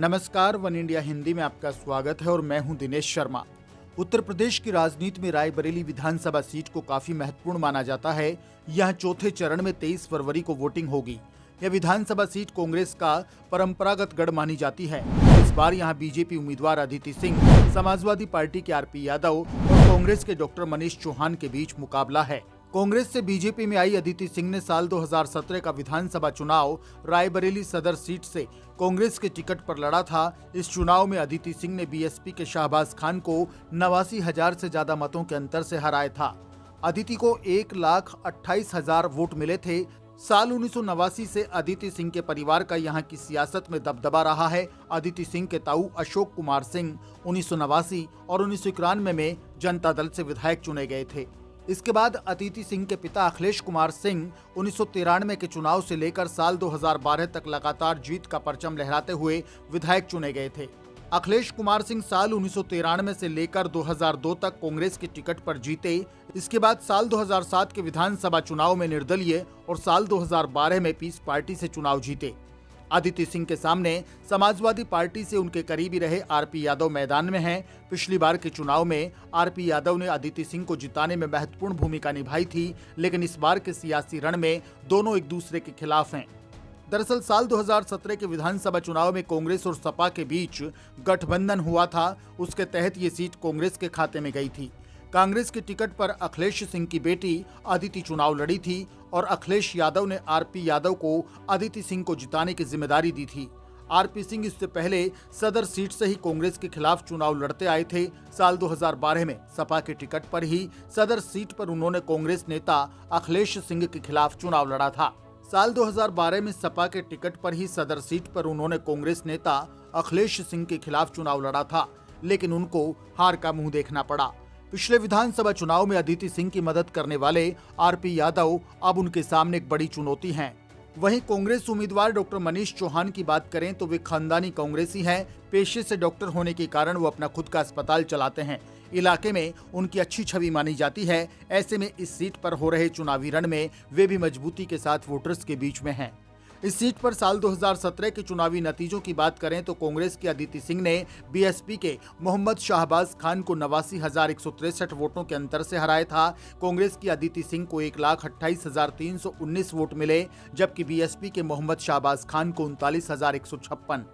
नमस्कार, one India Hindi में आपका स्वागत है और मैं हूं दिनेश शर्मा। उत्तर प्रदेश की राजनीति में रायबरेली विधानसभा सीट को काफी महत्वपूर्ण माना जाता है। यह चौथे चरण में 23 फरवरी को वोटिंग होगी। यह विधानसभा सीट कांग्रेस का परंपरागत गढ़ मानी जाती है। इस बार यहां बीजेपी उम्मीदवार अदिति सिंह, समाजवादी पार्टी के आरपी यादव और कांग्रेस के डॉक्टर मनीष चौहान के बीच मुकाबला है। कांग्रेस से बीजेपी में आई अदिति सिंह ने साल 2017 का विधानसभा चुनाव रायबरेली सदर सीट से कांग्रेस के टिकट पर लड़ा था। इस चुनाव में अदिति सिंह ने बीएसपी के शाहबाज खान को 89,000 से ज्यादा मतों के अंतर से हराया था। अदिति को 1,28,000 वोट मिले थे। साल 1989 से अदिति सिंह के परिवार का यहां की सियासत में दबदबा रहा है। अदिति सिंह के ताऊ अशोक कुमार सिंह 1989 और 1991 में जनता दल से विधायक चुने गए थे। इसके बाद अदिति सिंह के पिता अखिलेश कुमार सिंह 1993 के चुनाव से लेकर साल 2012 तक लगातार जीत का परचम लहराते हुए विधायक चुने गए थे। अखिलेश कुमार सिंह साल 1993 से लेकर 2002 तक कांग्रेस के टिकट पर जीते। इसके बाद साल 2007 के विधानसभा चुनाव में निर्दलीय और साल 2012 में पीस पार्टी से चुनाव जीते। अदिति सिंह के सामने समाजवादी पार्टी से उनके करीबी रहे आरपी यादव मैदान में हैं। पिछली बार के चुनाव में आरपी यादव ने अदिति सिंह को जिताने में महत्वपूर्ण भूमिका निभाई थी, लेकिन इस बार के सियासी रण में दोनों एक दूसरे के खिलाफ हैं। दरअसल साल 2017 के विधानसभा चुनाव में कांग्रेस और सपा के बीच गठबंधन हुआ था। उसके तहत ये सीट कांग्रेस के खाते में गई थी। कांग्रेस के टिकट पर अखिलेश सिंह की बेटी अदिति चुनाव लड़ी थी और अखिलेश यादव ने आरपी यादव को अदिति सिंह को जिताने की जिम्मेदारी दी थी। आरपी सिंह इससे पहले सदर सीट से ही कांग्रेस के खिलाफ चुनाव लड़ते आए थे। साल 2012 में सपा के टिकट पर ही सदर सीट पर उन्होंने कांग्रेस नेता अखिलेश सिंह के खिलाफ चुनाव लड़ा था। साल 2012 में सपा के टिकट पर ही सदर सीट पर उन्होंने कांग्रेस नेता अखिलेश सिंह के खिलाफ चुनाव लड़ा था, लेकिन उनको हार का मुंह देखना पड़ा। पिछले विधानसभा चुनाव में अदिति सिंह की मदद करने वाले आरपी यादव अब उनके सामने एक बड़ी चुनौती हैं। वहीं कांग्रेस उम्मीदवार डॉक्टर मनीष चौहान की बात करें तो वे खानदानी कांग्रेसी हैं। पेशे से डॉक्टर होने के कारण वो अपना खुद का अस्पताल चलाते हैं। इलाके में उनकी अच्छी छवि मानी जाती है। ऐसे में इस सीट पर हो रहे चुनावी रण में वे भी मजबूती के साथ वोटर्स के बीच में हैं। इस सीट पर साल 2017 के चुनावी नतीजों की बात करें तो कांग्रेस की अदिति सिंह ने बीएसपी के मोहम्मद शाहबाज खान को 89,163 वोटों के अंतर से हराया था। कांग्रेस की अदिति सिंह को 1,28,319 वोट मिले, जबकि बीएसपी के मोहम्मद शाहबाज खान को 39,156।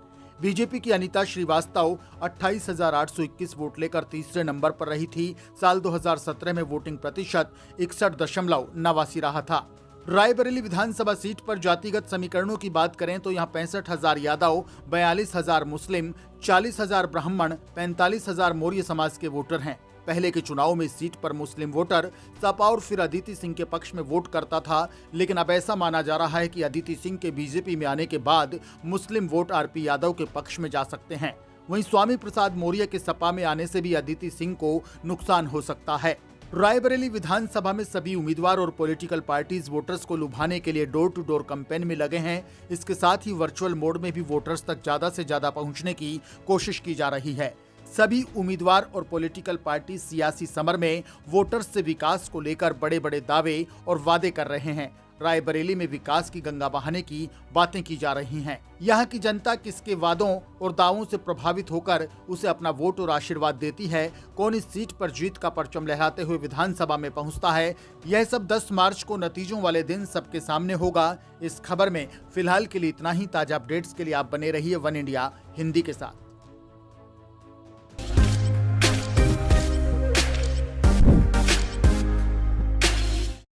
बीजेपी की अनीता श्रीवास्तव 28,821 वोट लेकर तीसरे नंबर पर रही थी। साल 2017 में वोटिंग प्रतिशत 61.89 रहा था। रायबरेली विधानसभा सीट पर जातिगत समीकरणों की बात करें तो यहां 65,000 यादव, 42,000 मुस्लिम, 40,000 ब्राह्मण, 45,000 मौर्य समाज के वोटर हैं। पहले के चुनाव में इस सीट पर मुस्लिम वोटर सपा और फिर अदिति सिंह के पक्ष में वोट करता था, लेकिन अब ऐसा माना जा रहा है कि अदिति सिंह के बीजेपी में आने के बाद मुस्लिम वोट आरपी यादव के पक्ष में जा सकते हैं। वहीं स्वामी प्रसाद मौर्य के सपा में आने से भी अदिति सिंह को नुकसान हो सकता है। रायबरेली विधानसभा में सभी उम्मीदवार और पॉलिटिकल पार्टीज वोटर्स को लुभाने के लिए डोर टू डोर कैंपेन में लगे हैं। इसके साथ ही वर्चुअल मोड में भी वोटर्स तक ज्यादा से ज्यादा पहुंचने की कोशिश की जा रही है। सभी उम्मीदवार और पॉलिटिकल पार्टी सियासी समर में वोटर्स से विकास को लेकर बड़े बड़े दावे और वादे कर रहे हैं। रायबरेली में विकास की गंगा बहाने की बातें की जा रही हैं। यहाँ की जनता किसके वादों और दावों से प्रभावित होकर उसे अपना वोट और आशीर्वाद देती है, कौन इस सीट पर जीत का परचम लहराते हुए विधानसभा में पहुंचता है, यह सब 10 मार्च को नतीजों वाले दिन सबके सामने होगा। इस खबर में फिलहाल के लिए इतना ही। ताजा अपडेट्स के लिए आप बने रहिए वन इंडिया हिंदी के साथ।